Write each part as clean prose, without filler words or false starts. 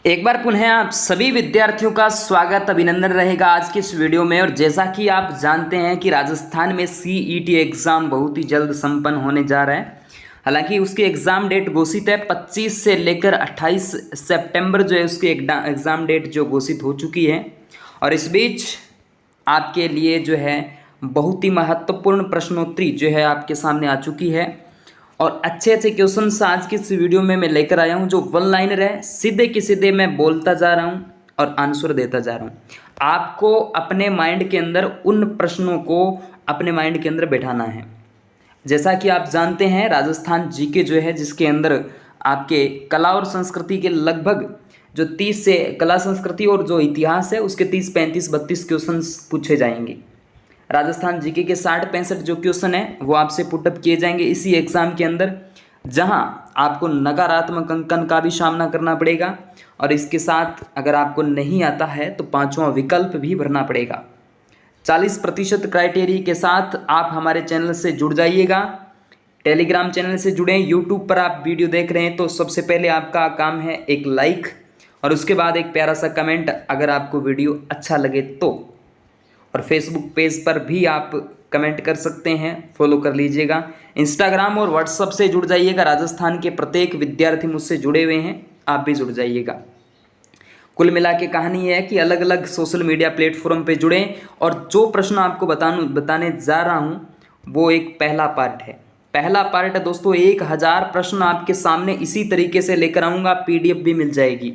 एक बार पुनः आप सभी विद्यार्थियों का स्वागत अभिनंदन रहेगा आज की इस वीडियो में। और जैसा कि आप जानते हैं कि राजस्थान में सीईटी एग्ज़ाम बहुत ही जल्द संपन्न होने जा रहा है। हालांकि उसकी एग्ज़ाम डेट घोषित है 25 से लेकर 28 सितंबर जो है उसकी एग्ज़ाम डेट जो घोषित हो चुकी है। और इस बीच आपके लिए जो है बहुत ही महत्वपूर्ण प्रश्नोत्तरी जो है आपके सामने आ चुकी है। और अच्छे अच्छे क्वेश्चंस आज की इस वीडियो में मैं लेकर आया हूं जो वन लाइनर है, सीधे के सीधे मैं बोलता जा रहा हूं और आंसर देता जा रहा हूं। आपको अपने माइंड के अंदर उन प्रश्नों को अपने माइंड के अंदर बैठाना है। जैसा कि आप जानते हैं राजस्थान जीके जो है जिसके अंदर आपके कला और संस्कृति के लगभग जो 30 से कला संस्कृति और जो इतिहास है उसके 30, 35, 32 क्वेश्चंस पूछे जाएंगे। राजस्थान जीके के 60-65 जो क्वेश्चन है वो आपसे पुटअप किए जाएंगे इसी एग्ज़ाम के अंदर, जहां आपको नकारात्मक अंकन का भी सामना करना पड़ेगा। और इसके साथ अगर आपको नहीं आता है तो 5वां विकल्प भी भरना पड़ेगा। 40% क्राइटेरिया के साथ आप हमारे चैनल से जुड़ जाइएगा। टेलीग्राम चैनल से जुड़ें। यूट्यूब पर आप वीडियो देख रहे हैं तो सबसे पहले आपका काम है एक लाइक और उसके बाद एक प्यारा सा कमेंट अगर आपको वीडियो अच्छा लगे तो। और फेसबुक पेज पर भी आप कमेंट कर सकते हैं, फॉलो कर लीजिएगा। इंस्टाग्राम और व्हाट्सएप से जुड़ जाइएगा। राजस्थान के प्रत्येक विद्यार्थी मुझसे जुड़े हुए हैं, आप भी जुड़ जाइएगा। कुल मिला के कहानी है कि अलग अलग सोशल मीडिया प्लेटफॉर्म पे जुड़ें। और जो प्रश्न आपको बताने जा रहा हूँ वो एक पहला पार्ट है। पहला पार्ट है दोस्तों, 1000 प्रश्न आपके सामने इसी तरीके से लेकर आऊँगा, PDF भी मिल जाएगी।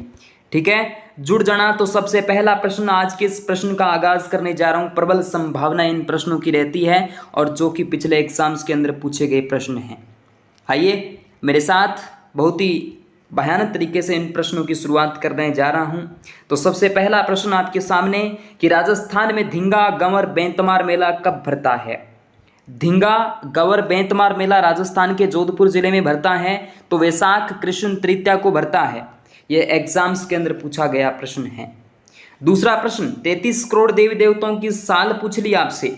ठीक है, जुड़ जाना। तो सबसे पहला प्रश्न, आज के इस प्रश्न का आगाज करने जा रहा हूं। प्रबल संभावना इन प्रश्नों की रहती है और जो कि पिछले एग्जाम्स के अंदर पूछे गए प्रश्न हैं। आइए मेरे साथ बहुत ही भयानक तरीके से इन प्रश्नों की शुरुआत करने जा रहा हूं। तो सबसे पहला प्रश्न आपके सामने कि राजस्थान में धींगा गंवर बेंतमार मेला कब भरता है। धींगा गंवर बेंतमार मेला राजस्थान के जोधपुर जिले में भरता है तो वैशाख कृष्ण तृतीया को भरता है। यह एग्जाम्स के अंदर पूछा गया प्रश्न है। दूसरा प्रश्न, 33 करोड़ देवी देवताओं की साल पूछ ली आपसे।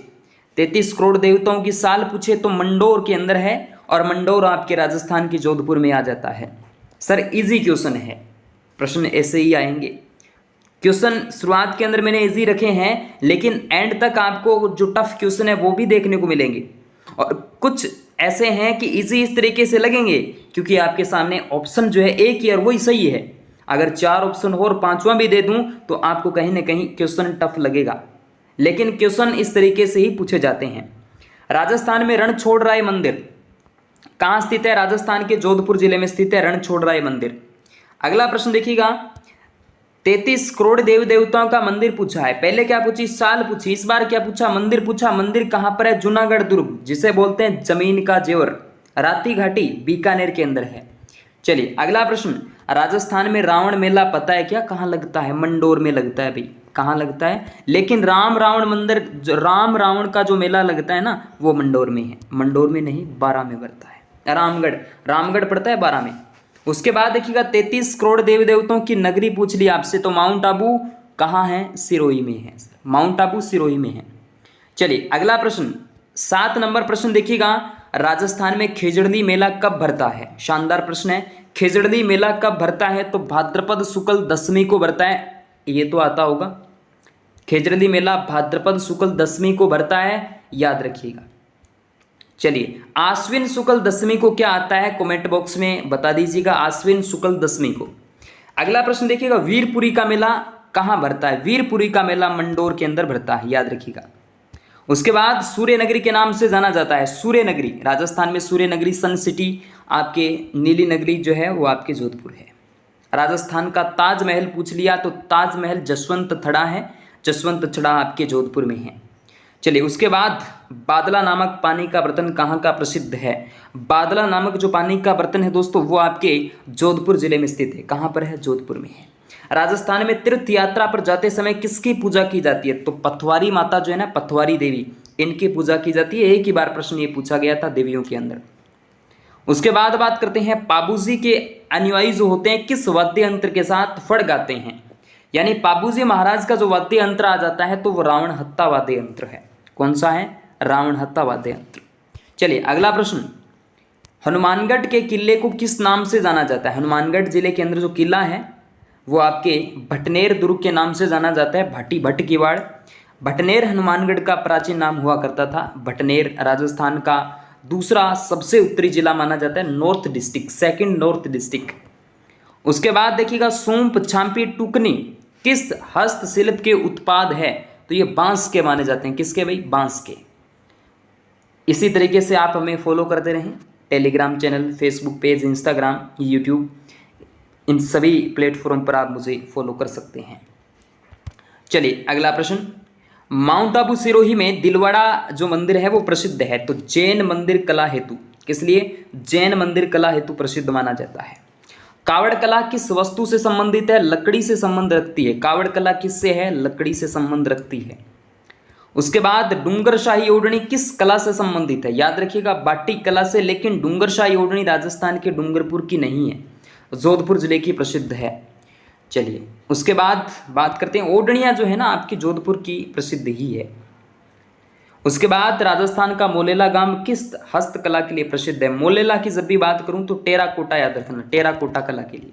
33 करोड़ देवताओं की साल पूछे तो मंडोर के अंदर है और मंडोर आपके राजस्थान के जोधपुर में आ जाता है। सर इजी क्वेश्चन है, प्रश्न ऐसे ही आएंगे। क्वेश्चन शुरुआत के अंदर मैंने इजी रखे हैं लेकिन एंड तक आपको जो टफ क्वेश्चन है वो भी देखने को मिलेंगे। और कुछ ऐसे हैं कि इजी इस तरीके से लगेंगे क्योंकि आपके सामने ऑप्शन जो है एक ही और वही सही है। अगर 4 ऑप्शन हो और 5वां भी दे दूं तो आपको कहीं ना कहीं क्वेश्चन टफ लगेगा, लेकिन क्वेश्चन इस तरीके से ही पूछे जाते हैं। राजस्थान में रणछोड़राय मंदिर कहाँ स्थित है। राजस्थान के जोधपुर जिले में स्थित है रणछोड़राय मंदिर। अगला प्रश्न देखिएगा, 33 करोड़ देवी देवताओं का मंदिर पूछा है। पहले क्या पूछी, साल पूछी, इस बार क्या पूछा, मंदिर पूछा। मंदिर कहां पर है, जूनागढ़ दुर्ग, जिसे बोलते हैं जमीन का जेवर, राती घाटी बीकानेर के अंदर है। चलिए अगला प्रश्न, राजस्थान में रावण मेला पता है क्या, कहाँ लगता है। मंडोर में लगता है भाई, कहाँ लगता है, लेकिन राम रावण का जो मेला लगता है ना वो मंडोर में है। मंडोर में नहीं, 12 में पड़ता है। रामगढ़ पड़ता है 12 में। उसके बाद देखिएगा 33 करोड़ देवी देवताओं की नगरी पूछ ली आपसे तो माउंट आबू कहाँ है, सिरोही में है। माउंट आबू सिरोही में है। चलिए अगला प्रश्न, 7 नंबर प्रश्न देखिएगा, राजस्थान में खेजड़ली मेला कब भरता है। शानदार प्रश्न है। खेजड़ली मेला कब भरता है तो भाद्रपद शुक्ल दशमी को भरता है। ये तो आता होगा, खेजड़ली मेला भाद्रपद शुक्ल दशमी को भरता है, याद रखिएगा। चलिए आश्विन शुक्ल दशमी को क्या आता है, कमेंट बॉक्स में बता दीजिएगा आश्विन शुक्ल दशमी को। अगला प्रश्न देखिएगा, वीरपुरी का मेला कहाँ भरता है। वीरपुरी का मेला मंडोर के अंदर भरता है, याद रखिएगा। उसके बाद सूर्य नगरी के नाम से जाना जाता है। सूर्य नगरी, राजस्थान में सूर्य नगरी, सन सिटी आपके नीली नगरी जो है वो आपके जोधपुर है। राजस्थान का ताजमहल पूछ लिया तो ताजमहल जसवंत थड़ा है, जसवंत थड़ा आपके जोधपुर में है। चलिए उसके बाद बादला नामक पानी का बर्तन कहाँ का प्रसिद्ध है। बादला नामक जो पानी का बर्तन है दोस्तों वो आपके जोधपुर जिले में स्थित है। कहाँ पर है, जोधपुर में है। राजस्थान में तीर्थ यात्रा पर जाते समय किसकी पूजा की जाती है तो पथवारी माता जो है ना, पथवारी देवी, इनकी पूजा की जाती है। एक ही बार प्रश्न ये पूछा गया था देवियों के अंदर। उसके बाद बात करते हैं, पाबूजी के अनुयायी जो होते हैं किस वाद्य यंत्र के साथ फड़ गाते हैं। यानी पाबूजी महाराज का जो वाद्य यंत्र आ जाता है तो वो रावण हत्ता वाद्य यंत्र है। कौन सा है, रावण हत्ता वाद्य यंत्र। चलिए अगला प्रश्न, हनुमानगढ़ के किले को किस नाम से जाना जाता है। हनुमानगढ़ जिले के अंदर जो किला है वो आपके भटनेर दुर्ग के नाम से जाना जाता है। भाटी भट्ट किवाड़। भटनेर हनुमानगढ़ का प्राचीन नाम हुआ करता था। भटनेर राजस्थान का दूसरा सबसे उत्तरी जिला माना जाता है, north district, second north district. उसके बाद देखिएगा सूंप छांपी टुकनी किस हस्तशिल्प के उत्पाद है, तो ये बांस के माने जाते हैं। किसके भाई? बांस के। इसी तरीके से आप हमें फॉलो करते रहें, Telegram channel, Facebook page, Instagram, YouTube, इन सभी प्लेटफॉर्म पर आप मुझे फॉलो कर सकते हैं। चलिए अगला प्रश्न, माउंट आबू सिरोही में दिलवाड़ा जो मंदिर है वो प्रसिद्ध है, तो जैन मंदिर कला हेतु। किस लिए? जैन मंदिर कला हेतु प्रसिद्ध माना जाता है। कावड़ कला किस वस्तु से संबंधित है? लकड़ी से संबंध रखती है। कावड़ कला किससे है? लकड़ी से संबंध रखती है। उसके बाद डूंगरशाही ओढ़नी किस कला से संबंधित है? याद रखिएगा बाटिक कला से, लेकिन डूंगरशाही ओढ़नी राजस्थान के डूंगरपुर की नहीं है, जोधपुर जिले की प्रसिद्ध है। चलिए उसके बाद बात करते हैं, ओढ़नियाँ जो है ना आपकी जोधपुर की प्रसिद्ध ही है। उसके बाद राजस्थान का मोलेला गांव किस हस्तकला के लिए प्रसिद्ध है? मोलेला की जब भी बात करूं तो टेराकोटा याद रखना, टेराकोटा कला के लिए।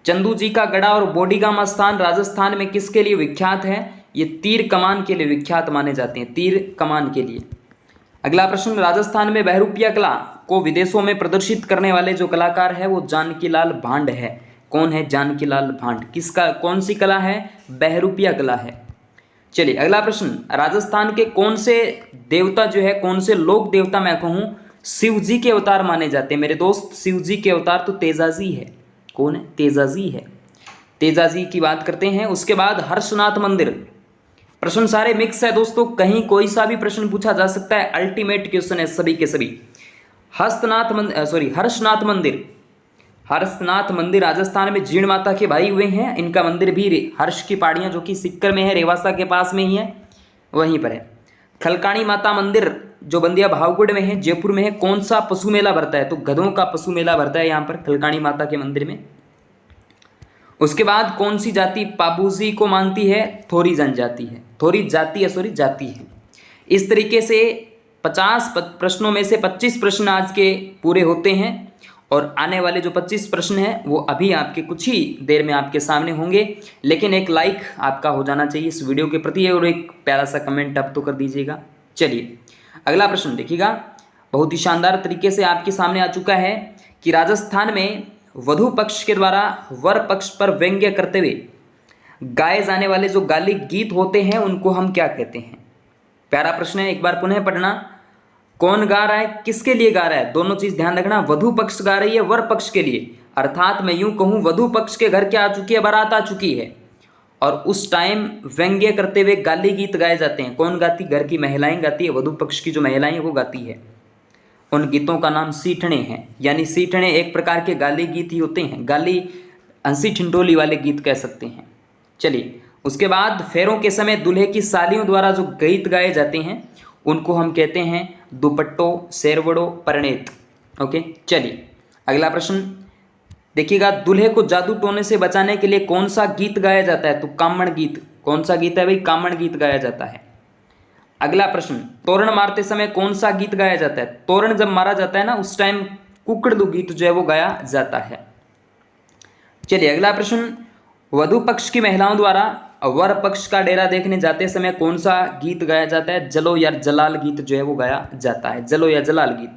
चंदू जी का गढ़ा और बोडीगाम स्थान राजस्थान में किसके लिए विख्यात है? ये तीर कमान के लिए विख्यात माने जाते हैं, तीर कमान के लिए। अगला प्रश्न, राजस्थान में बहरूपिया कला को विदेशों में प्रदर्शित करने वाले जो कलाकार है वो जानकीलाल भांड है। कौन है? जानकीलाल भांड। किसका, कौन सी कला है? बहरूपिया कला है। चलिए अगला प्रश्न, राजस्थान के कौन से देवता जो है, कौन से लोक देवता मैं कहूँ शिव जी के अवतार माने जाते हैं? मेरे दोस्त शिव जी के अवतार तो तेजाजी है। कौन है? तेजाजी है। तेजाजी की बात करते हैं। उसके बाद हर्षनाथ मंदिर। प्रश्न सारे मिक्स है दोस्तों, कहीं कोई सा भी प्रश्न पूछा जा सकता है, अल्टीमेट क्वेश्चन है सभी के सभी। हर्षनाथ मंदिर, हर्षनाथ मंदिर राजस्थान में जीण माता के भाई हुए हैं। इनका मंदिर भी हर्ष की पहाड़ियाँ जो कि सिक्कर में है, रेवासा के पास में ही है, वहीं पर है। खलकाणी माता मंदिर जो बंदिया भावगढ़ में है, जयपुर में है। कौन सा पशु मेला भरता है? तो गधों का पशु मेला भरता है यहाँ पर खलकाणी माता के मंदिर में। उसके बाद कौन सी जाति पाबूजी को मानती है? थोरी जनजाति है, थोरी जाति है, सॉरी जाति है। इस तरीके से 50 प्रश्नों में से 25 प्रश्न आज के पूरे होते हैं, और आने वाले जो 25 प्रश्न हैं वो अभी आपके कुछ ही देर में आपके सामने होंगे। लेकिन एक लाइक आपका हो जाना चाहिए इस वीडियो के प्रति, और एक प्यारा सा कमेंट आप तो कर दीजिएगा। चलिए अगला प्रश्न देखिएगा, बहुत ही शानदार तरीके से आपके सामने आ चुका है कि राजस्थान में वधू पक्ष के द्वारा वर पक्ष पर व्यंग्य करते हुए गाए जाने वाले जो गाली गीत होते हैं उनको हम क्या कहते हैं? प्यारा प्रश्न है, एक बार पुनः पढ़ना। कौन गा रहा है, किसके लिए गा रहा है? दोनों चीज ध्यान रखना, वधू पक्ष गा रही है वर पक्ष के लिए, अर्थात मैं यूं कहूं वधू पक्ष के घर क्या आ चुकी है? बारात आ चुकी है, और उस टाइम व्यंग्य करते हुए गाली गीत गाए जाते हैं। कौन गाती? घर की महिलाएं गाती है, वधू पक्ष की जो महिलाएं वो गाती है। उन गीतों का नाम सीठने हैं, यानी सीठने एक प्रकार के गाली गीत ही होते हैं, गाली हंसी ठिंडोली वाले गीत कह सकते हैं। चलिए उसके बाद फेरों के समय दूल्हे की सालियों द्वारा जो गीत गाए जाते हैं उनको हम कहते हैं दुपट्टो, शेरवड़ो, परिणीत। ओके चलिए अगला प्रश्न देखिएगा, दूल्हे को जादू टोने से बचाने के लिए कौन सा गीत गाया जाता है? तो कामण गीत। कौन सा गीत है भाई? कामण गीत गाया जाता है। अगला प्रश्न, तोरण मारते समय कौन सा गीत गाया जाता है? तोरण जब मारा जाता है ना उस टाइम कुकड़दू गीत जो है वो गाया जाता है। चलिए अगला प्रश्न, वधु पक्ष की महिलाओं द्वारा वर पक्ष का डेरा देखने जाते समय कौन सा गीत गाया जाता है? जलो या जलाल गीत जो है वो गाया जाता है, जलो या जलाल गीत।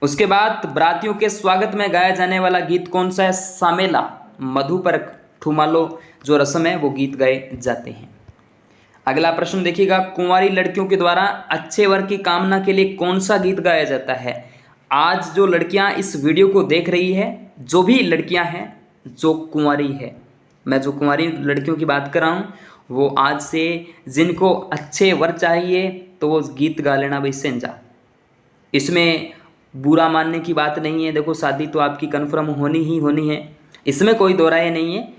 उसके बाद बरातियों के स्वागत में गाया जाने वाला गीत कौन सा है? सामेला, मधु पर ठुमालो जो रस्म है वो गीत गाए जाते हैं। अगला प्रश्न देखिएगा, कुंवारी लड़कियों के द्वारा अच्छे वर की कामना के लिए कौन सा गीत गाया जाता है? आज जो लड़कियां इस वीडियो को देख रही है, जो भी लड़कियां हैं जो कुंवारी है, मैं जो कुंवारी लड़कियों की बात कर रहा हूँ, वो आज से जिनको अच्छे वर चाहिए तो वो गीत गा लेना भाई सेंजा। इसमें बुरा मानने की बात नहीं है। देखो शादी तो आपकी कन्फर्म होनी ही होनी है, इसमें कोई दो राय नहीं है।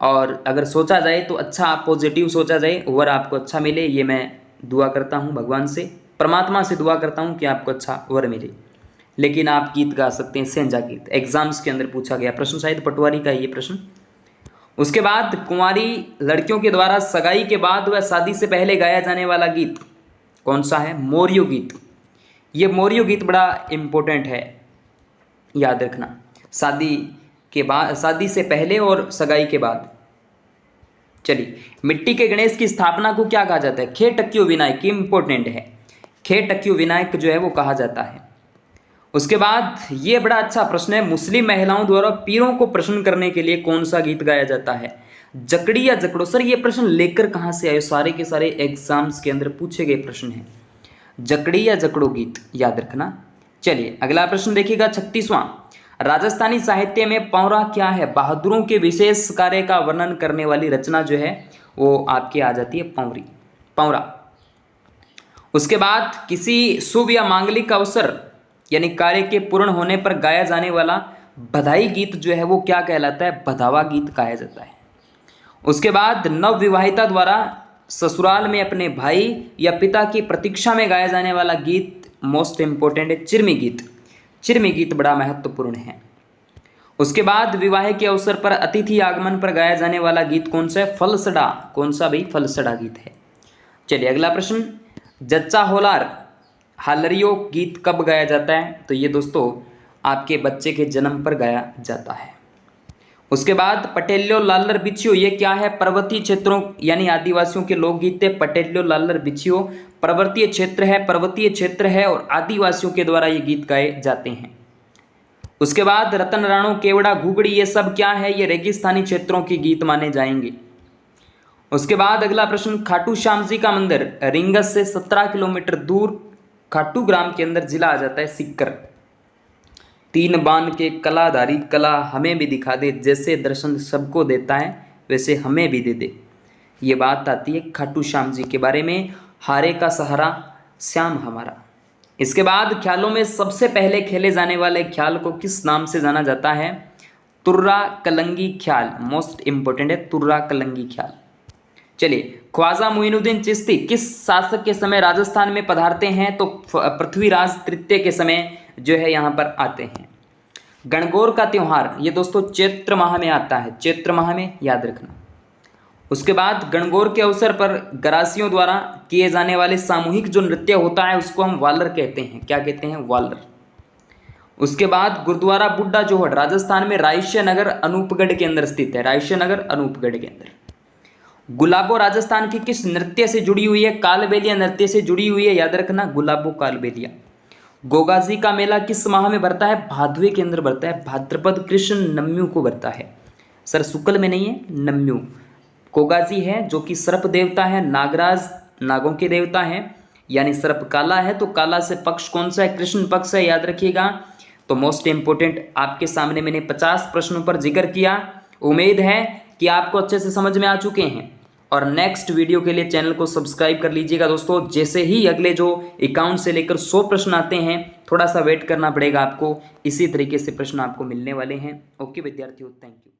और अगर सोचा जाए तो अच्छा, पॉजिटिव सोचा जाए, वर आपको अच्छा मिले, ये मैं दुआ करता हूँ भगवान से, परमात्मा से दुआ करता हूँ कि आपको अच्छा वर मिले। लेकिन आप गीत गा सकते हैं सेंजा गीत, एग्जाम्स के अंदर पूछा गया प्रश्न, शायद पटवारी का ये प्रश्न। उसके बाद कुंवारी लड़कियों के द्वारा सगाई के बाद व शादी से पहले गाया जाने वाला गीत कौन सा है? मोरियो गीत। ये मोरियो गीत बड़ा इम्पोर्टेंट है, याद रखना। शादी के बाद, शादी से पहले और सगाई के बाद। चलिए, मिट्टी के गणेश की स्थापना को क्या कहा जाता है? खेटक्यू विनायक। इंपॉर्टेंट है, खेटक्यू विनायक जो है वो कहा जाता है। उसके बाद ये बड़ा अच्छा प्रश्न है, मुस्लिम महिलाओं द्वारा पीरों को प्रसन्न करने के लिए कौन सा गीत गाया जाता है? जकड़ी या जकड़ो। सर ये प्रश्न लेकर कहाँ से आए? सारे के सारे एग्जाम्स के अंदर पूछे गए प्रश्न हैं। जकड़ी या जकड़ो गीत याद रखना। चलिए अगला प्रश्न देखिएगा, 36वां। राजस्थानी साहित्य में पौरा क्या है? बहादुरों के विशेष कार्य का वर्णन करने वाली रचना जो है वो आपकी आ जाती है पौरी, पौरा। उसके बाद किसी शुभ या मांगलिक अवसर यानी कार्य के पूर्ण होने पर गाया जाने वाला बधाई गीत जो है वो क्या कहलाता है? बधावा गीत कहा जाता है। उसके बाद नव विवाहिता द्वारा ससुराल में अपने भाई या पिता की प्रतीक्षा में गाया जाने वाला गीत मोस्ट इंपोर्टेंट है चिरमी गीत। चिरमी गीत बड़ा महत्वपूर्ण है। उसके बाद विवाह के अवसर पर अतिथि आगमन पर गाया जाने वाला गीत कौन सा है? फलसड़ा। कौन सा भाई? फलसड़ा गीत है। चलिए अगला प्रश्न, जच्चा होलार हालरियो गीत कब गाया जाता है? तो ये दोस्तों आपके बच्चे के जन्म पर गाया जाता है। उसके बाद पटेल्यो लालर बिछियो, ये क्या है? पर्वतीय क्षेत्रों यानी आदिवासियों के लोकगीत है। पटेल्यो लालर बिछियो पर्वतीय क्षेत्र है, पर्वतीय क्षेत्र है और आदिवासियों के द्वारा ये गीत गाए जाते हैं। उसके बाद रतन राणो, केवड़ा, घुगड़ी, ये सब क्या है? ये रेगिस्तानी क्षेत्रों के गीत माने जाएंगे। उसके बाद अगला प्रश्न, खाटू श्याम जी का मंदिर रिंगस से 17 किलोमीटर दूर खाटू ग्राम के अंदर जिला आ जाता है सीकर। तीन बाण के कलाधारी कला हमें भी दिखा दे, जैसे दर्शन सबको देता है वैसे हमें भी दे दे। ये बात आती है खाटू श्याम जी के बारे में, हारे का सहारा श्याम हमारा। इसके बाद ख्यालों में सबसे पहले खेले जाने वाले ख्याल को किस नाम से जाना जाता है? तुर्रा कलंगी ख्याल। मोस्ट इंपोर्टेंट है तुर्रा कलंगी ख्याल। चलिए, ख्वाजा मुइनुद्दीन चिश्ती किस शासक के समय राजस्थान में पधारते हैं? तो पृथ्वीराज तृतीय के समय जो है यहाँ पर आते हैं। गणगौर का त्यौहार ये दोस्तों चैत्र माह में आता है, चैत्र माह में याद रखना। उसके बाद गणगौर के अवसर पर गरासियों द्वारा किए जाने वाले सामूहिक जो नृत्य होता है उसको हम वालर कहते हैं। क्या कहते हैं? वालर। उसके बाद गुरुद्वारा बुड्ढा जोहड़ राजस्थान में रायस्य नगर अनूपगढ़ के अंदर स्थित है, रायस्य नगर अनूपगढ़ के अंदर। गुलाबो राजस्थान की किस नृत्य से जुड़ी हुई है? कालबेलिया नृत्य से जुड़ी हुई है, याद रखना, गुलाबो कालबेलिया। गोगाजी का मेला किस माह में बढ़ता है? भादवे के अंदर बढ़ता है, भाद्रपद कृष्ण नम्यू को बढ़ता है। सर शुक्ल में नहीं है, नम्यू। गोगाजी है जो कि सर्प देवता है, नागराज नागों के देवता है, यानी सर्प काला है तो काला से पक्ष कौन सा है? कृष्ण पक्ष है, याद रखिएगा। तो मोस्ट इंपोर्टेंट आपके सामने मैंने 50 प्रश्नों पर जिक्र किया। उम्मीद है कि आपको अच्छे से समझ में आ चुके हैं और नेक्स्ट वीडियो के लिए चैनल को सब्सक्राइब कर लीजिएगा दोस्तों। जैसे ही अगले जो 51 से लेकर 100 प्रश्न आते हैं, थोड़ा सा वेट करना पड़ेगा आपको, इसी तरीके से प्रश्न आपको मिलने वाले हैं। ओके विद्यार्थियों, थैंक यू।